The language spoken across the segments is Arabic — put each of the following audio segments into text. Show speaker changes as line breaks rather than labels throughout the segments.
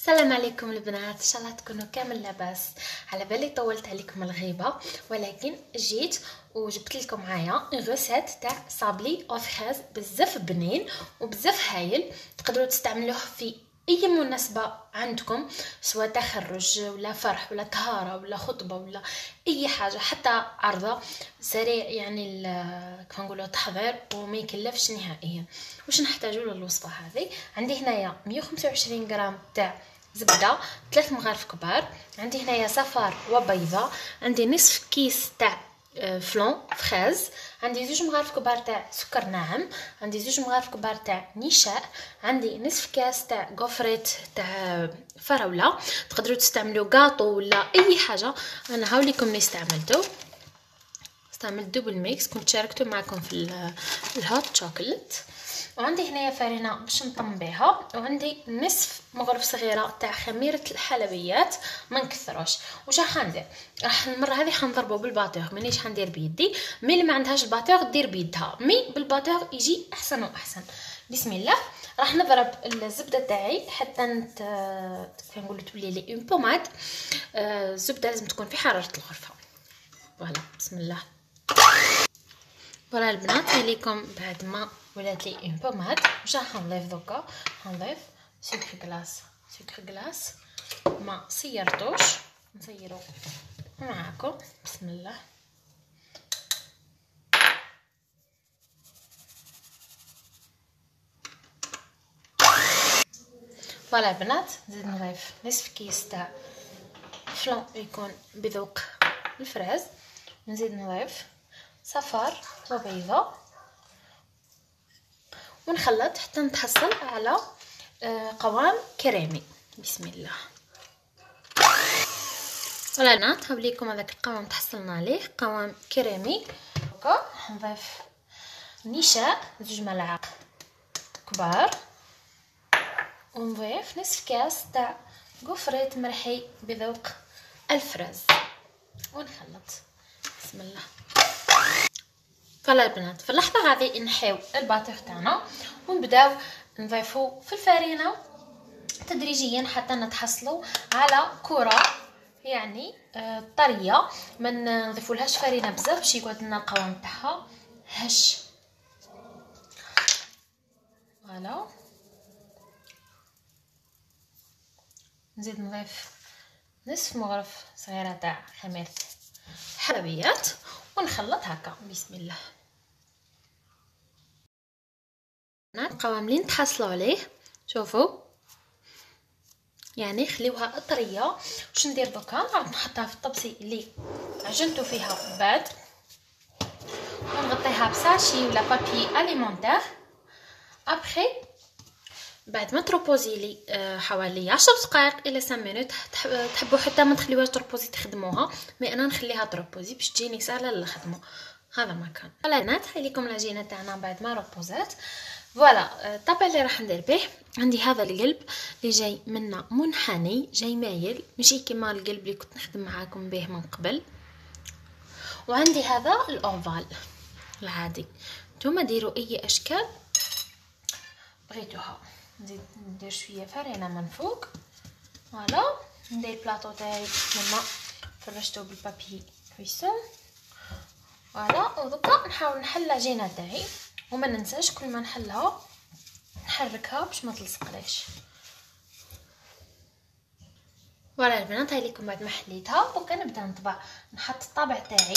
السلام عليكم البنات، ان شاء الله تكونوا كامل لاباس. على بالي طولت عليكم الغيبه، ولكن جيت وجبت لكم معايا غوسيت تاع صابلي او فريز بزاف بنين وبزاف هايل. تقدروا تستعملوه في اي مناسبه عندكم، سواء تخرج ولا فرح ولا طهاره ولا خطبه ولا اي حاجه، حتى عرضه سريع يعني كيف نقولوا تحضير وما يكلفش نهائيا. واش نحتاجوا للوصفه هذه؟ عندي هنايا 125 غرام تاع زبده، 3 مغارف كبار. عندي هنايا صفار وبيضه. عندي نصف كيس تاع فلون فريز. عندي 2 مغارف كبار تاع سكر ناعم. عندي 2 مغارف كبار تاع نشاء. عندي نصف كاس تاع غوفريت تاع فراوله. تقدروا تستعملوا غاطو ولا اي حاجه. انا هاوليكم اللي استعملته دوبل ميكس، كنت شاركته معكم في الهوت شوكولات. وعندي هنايا فرينه باش نطم بها، وعندي نصف مغرف صغيره تاع خميره الحلويات، ما نكثروش. واش راح ندير؟ راح المره هذه حنضربه بالباتور، مانيش حندير بيدي. مي اللي ما عندهاش الباتور دير بيدها، مي بالباتور يجي احسن واحسن. بسم الله. راح نضرب الزبده تاعي حتى كنقولوا تولي لي اون بوماد. الزبده لازم تكون في حراره الغرفه. فوالا بسم الله. فوالا البنات، عليكم بعد ما ولات لي اون بوماد. واش راح نضيف دوكا؟ نضيف سكر غلاس ما صيرتوش، نصيرو معاكم. بسم الله. فوالا البنات، نزيد نضيف نصف كيس تاع فلون يكون بذوق الفراز. نزيد نضيف صفار وبيضه ونخلط حتى نتحصل على قوام كريمي. بسم الله. فوالا البنات، هاوليكم هذاك القوام تحصلنا عليه، قوام كريمي. هكا نضيف نشاء 2 ملعق كبار، ونضيف نصف كاس تاع غوفريت مرحي بذوق الفراز ونخلط. بسم الله. فوالا البنات، في اللحظه هذه نحيو الباتور تاعنا ونبداو نضيفو في الفرينه تدريجيا حتى نتحصلوا على كره يعني طريه. ما نضيفولهاش فرينه بزاف باش يقعد لنا القوام تاعها هش. فوالا نزيد نضيف نصف مغرف صغيره تاع خميره حلويات ونخلط هكا. بسم الله. القوام اللي نتحصلوا عليه شوفوا، يعني خليوها طريه. واش ندير دوكا؟ نعاود نحطها في الطبسي اللي عجنتو فيها بعد، ونغطيها بساشي ولا بابي اليمونتير. ابخي بعد ما تروبوزي لي حوالي 10 دقائق الى 5 مينوت، تحبوا حتى ما تخليوهاش تروبوزي تخدموها، مي انا نخليها تروبوزي باش تجيني سهله للخدمه. هذا ما كان. فوالا البنات، هايليكم العجينه تاعنا بعد ما روبوزات. فوالا الطبق اللي راح ندير به، عندي هذا القلب اللي جاي منه منحني، جاي مايل، ماشي كيما القلب اللي كنت نخدم معاكم به من قبل. وعندي هذا الاوفال العادي. نتوما ديروا اي اشكال بغيتوها. نزيد ندير شويه فرينه من فوق. فوالا ندير البلاطو تاعي لما فرشته بالبابي كويسون. فوالا ودوكا نحاول نحل العجينه تاعي، وما ننساش كل ما نحلها نحركها باش ما تلصقليش. فوالا البنات، هاي لكم بعد ما حليتها. دوكا نبدا نطبع، نحط الطابع تاعي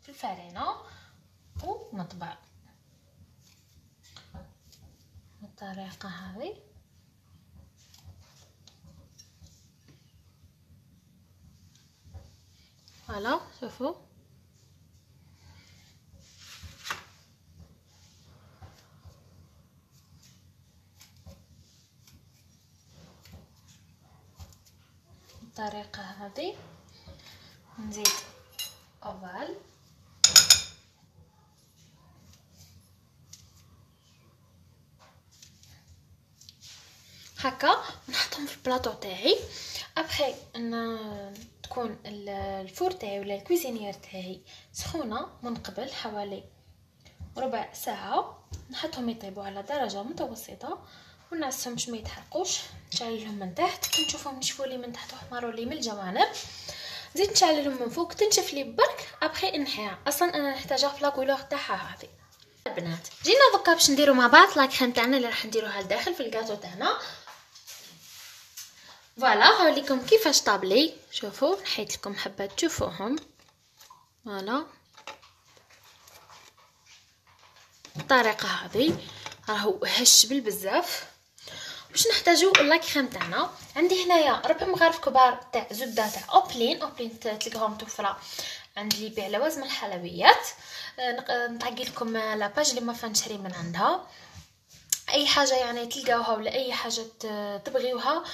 في الفرينه ونطبع بالطريقه هذه. فوالا شوفوا، بالطريقه هذه. نزيد اوفال هكا نحطهم في البلاطو تاعي. ابخي تكون الفور تاعي ولا الكويزينيير تاعي سخونه من قبل حوالي ربع ساعه، نحطهم يطيبوا على درجه متوسطه. ونعسهم باش ما يتحرقوش. نشعللهم من تحت كي نشوفهم نشفوا لي من تحت وحمروا لي من الجوانب، نزيد نشعللهم من فوق تنشف لي برك. ابخي نحيها، اصلا انا نحتاجها في لاكولور تاعها هذه. البنات جينا دوكا باش نديروا مع بعض لا كريم تاعنا اللي راح نديروها لداخل في الكاطو تاعنا. فوالا هاوليكم كيفاش طابلي، شوفوا نحيت لكم حبات تشوفوهم. فوالا بالطريقه هذه راهو هش بالبزاف. باش نحتاجو لا كريم تاعنا، عندي هنايا 4 مغارف كبار تاع زبده تاع اوبلين تلقاهم متوفره عند اللي يبيع لوازم الحلويات. نطاقي لكم لاباج اللي ما فنشري من عندها. اي حاجه يعني تلقاوها ولا اي حاجه تبغيوها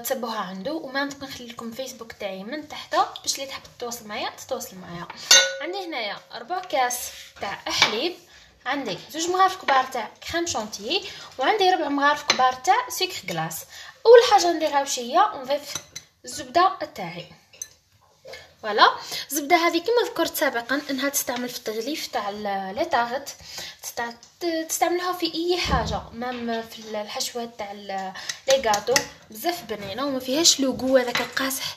تسبوها عنده. وما نخلي لكم فيسبوك تاعي من تحت باش اللي تحب تتواصل معايا تتواصل معايا. عندي هنايا 4 كاس تاع حليب، عندي 2 مغارف كبار تاع كريم شونتيي، وعندي 4 مغارف كبار تاع سكر غلاس. اول حاجه نديرها واش هي نضيف الزبده تاعي. فوالا الزبده هذه كما ذكرت سابقا انها تستعمل في التغليف تاع لي طاغط، تستعملوها في اي حاجه، مام في الحشوات تاع لي غاتو بزاف بنينه وما فيهاش لو غو هذاك القاصح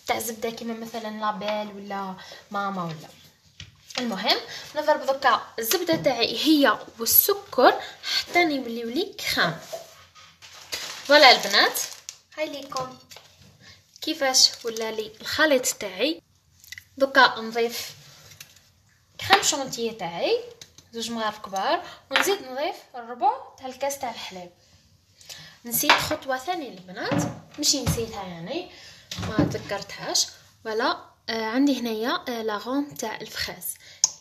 تاع الزبده كيما مثلا لابيل ولا ماما ولا. المهم نضرب دوكا الزبده تاعي هي والسكر حتى يوليو لي كريم. فوالا البنات هاي ليكم كيفاش ولا لي الخليط تاعي. دوكا نضيف كريم شونتيي تاعي 2 مغارف كبار، ونزيد نضيف الربع تاع الكاس تاع الحليب. نسيت خطوه ثانيه البنات، ماشي نسيتها يعني ما تذكرتهاش. ولا عندي هنايا لا غوم تاع الفخاز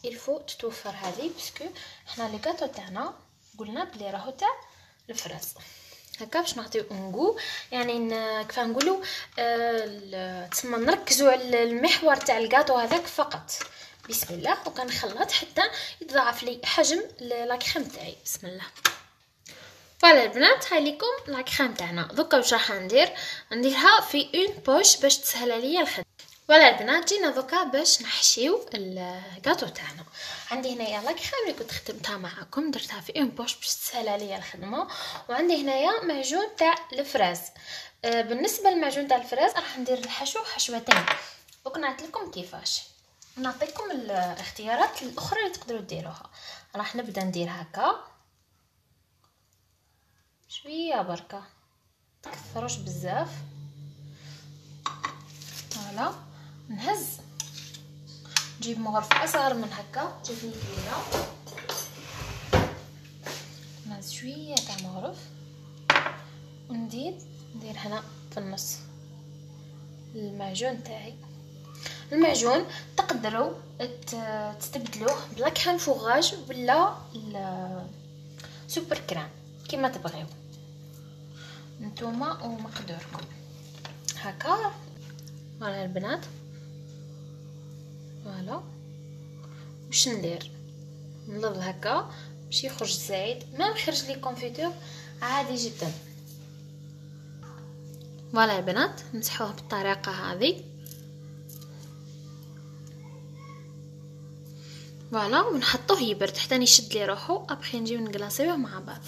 الفو تتوفر هذه باسكو حنا لي غاتو تاعنا قلنا بلي راهو تاع الفراز هكا باش نعطيو انغو يعني كيف نقولوا تسمى نركزوا على المحور تاع الغاتو هذاك فقط. بسم الله وكنخلط حتى يتضاعف لي حجم لا كريم تاعي. بسم الله. فوالا البنات هاي ليكم لا كريم تاعنا. دوكا واش راح نديرها في اون بوش باش تسهل عليا الخدمه. فوالا البنات جينا دوكا باش نحشيو الغاتو تاعنا. عندي هنايا لا كريم اللي كنت خدمتها معكم درتها في اون بوش باش تسهل عليا الخدمه. وعندي هنايا معجون تاع الفراز. بالنسبه للمعجون تاع الفراز راح ندير الحشو حشوتين وكنعطي لكم كيفاش. نعطيكم الاختيارات الاخرى اللي تقدروا ديروها. راح نبدا ندير هكا شويه بركه تكثروش بزاف. فوالا نهز نجيب مغرفه اصغر من هكا تجيني كبيره، نهز شويه تاع مغرف وندير هنا في النص المعجون تاعي. المعجون تقدروا تستبدلوه بلا كريم فوغاج ولا سوبر كريم كيما تبغيو نتوما ومقدوركم. هكا فوالا البنات. فوالا واش ندير نلض هكا باش يخرج زايد، ما نخرج لي كونفيتور عادي جدا. فوالا البنات نمسحوه بالطريقه هذه. فوالا ونحطوه يبرد حتى يشد لي روحو. ابخي نجيو نكلاصيوه مع بعض.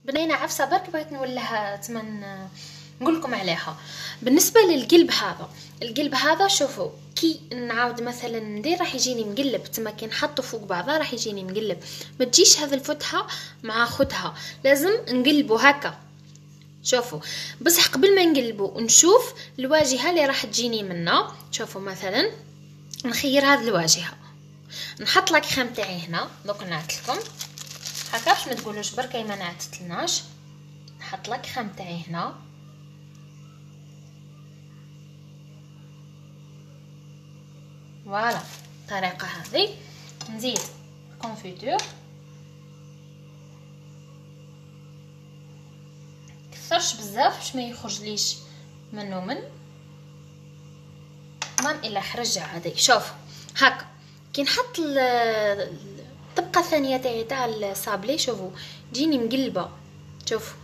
بنينه عفسه برك بغيت نولها تمن نقول لكم عليها. بالنسبه القلب هذا شوفوا كي نعاود مثلا ندير راح يجيني مقلب تما كي نحطه فوق بعضها راح يجيني مقلب. ما تجيش هذه الفتحه مع خدها، لازم نقلبه هكا. شوفوا بصح قبل ما نقلبه ونشوف الواجهه اللي راح تجيني منها. شوفوا مثلا نخير هذه الواجهه، نحط لك كريم تاعي هنا. دوك نعت لكم هكا باش ما تقولوش بركه ما نعتتلناش. نحط لك كريم تاعي هنا. فوالا الطريقه هذه. نزيد كونفيتور كثرش بزاف باش ما يخرجليش منه من الا خرج عادي. شوف هكا كي نحط الطبقه الثانيه تاع الصابلي شوفوا تجيني مقلبه. شوفوا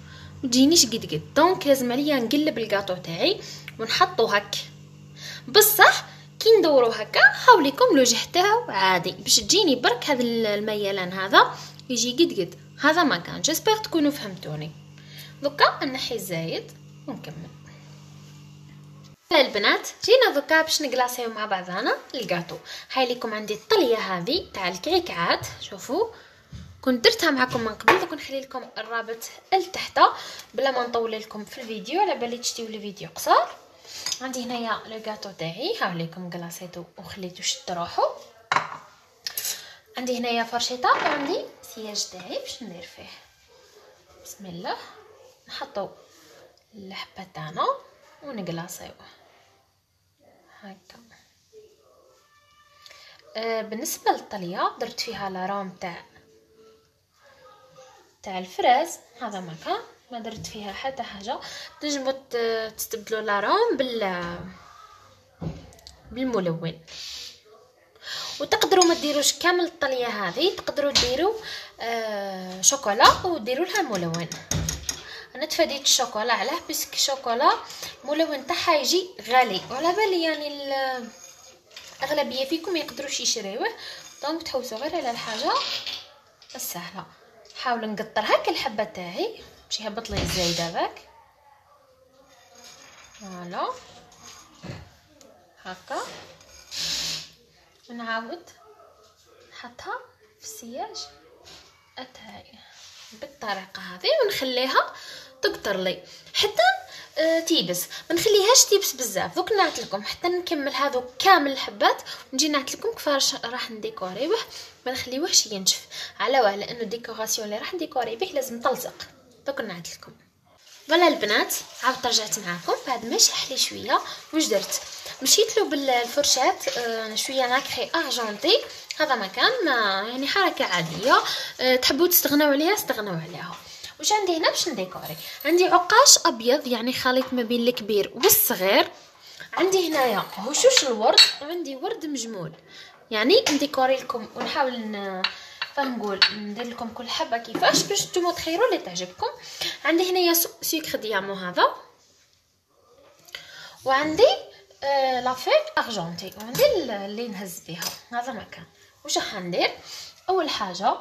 تجينيش قد دونك لازم عليا نقلب الكاطو تاعي ونحطو هكا. بصح كي ندورو هكا حاوليكم لوجه تاعو عادي باش تجيني برك هذا الميلان هذا يجي قد هذا ما كان. جيسبر تكونوا فهمتوني. دوكا نحي الزايد ونكمل. البنات جينا دوكا باش نقلاصيو مع بعضنا الكاطو. هاي لكم عندي الطليه هذه تاع الكعكات. شوفوا كنت درتها معكم من قبل، دوك نخلي لكم الرابط لتحت بلا ما نطول لكم في الفيديو على بالي تشتيو لي فيديو قصير. عندي هنايا لو كاطو تاعي، ها لكم قلاصيتو وخليتو شد روحو. عندي هنايا فرشيطه وعندي سياج تاعي باش ندير فيه. بسم الله نحطو الحبه تاعنا ونقلاصيو هكا. بالنسبه للطليه درت فيها لاروم تاع الفراز، هذا ما كان، ما درت فيها حتى حاجه. تنجموا تستبدلوا لاروم بالملون، وتقدروا ما ديروش كامل الطليه هذه، تقدروا ديروا شوكولا وديروا لها ملون. انا تفاديت الشوكولا علاه باسكو الشوكولا الملون تاعها يجي غالي، وعلى بالي يعني الاغلبيه فيكم يقدروش يشريوه، دونك تحوسوا غير على الحاجه السهله. حاول نقطر هكا الحبه تاعي باش يهبط لي الزايد هذاك. فوالا هكا، ونعاود نحطها في السياج تاعي بالطريقه هذه ونخليها تقطر لي حتى تيبس. ما نخليهاش تيبس بزاف. دوك نعت لكم حتى نكمل هذو كامل الحبات ونجي نعت لكم كيفاش راح نديكوريوه. ما نخليوهش ينشف، على واه لانه الديكوراسيون اللي راح نديكوري به لازم تلصق. دوك نعت لكم. فوالا البنات عاودت رجعت معاكم بعد ما شح لي شويه. واش درت؟ مشيت له بالفرشاه شويه ناكري ارجونتي، هذا مكان ما يعني حركه عاديه. تحبوا تستغنوا عليها استغنوا عليها. واش عندي هنا باش نديكوري؟ عندي عقاش ابيض يعني خليط ما بين الكبير والصغير. عندي هنايا هشوش الورد، وعندي ورد مجمول. يعني نديكوري لكم ونحاول فنقول ندير لكم كل حبه كيفاش باش نتوما تخيروا اللي تعجبكم. عندي هنايا سكر ديامو هذا، وعندي لافيك ارجونتي، وعندي اللي نهز بها هذا مكان. واش راح ندير؟ اول حاجه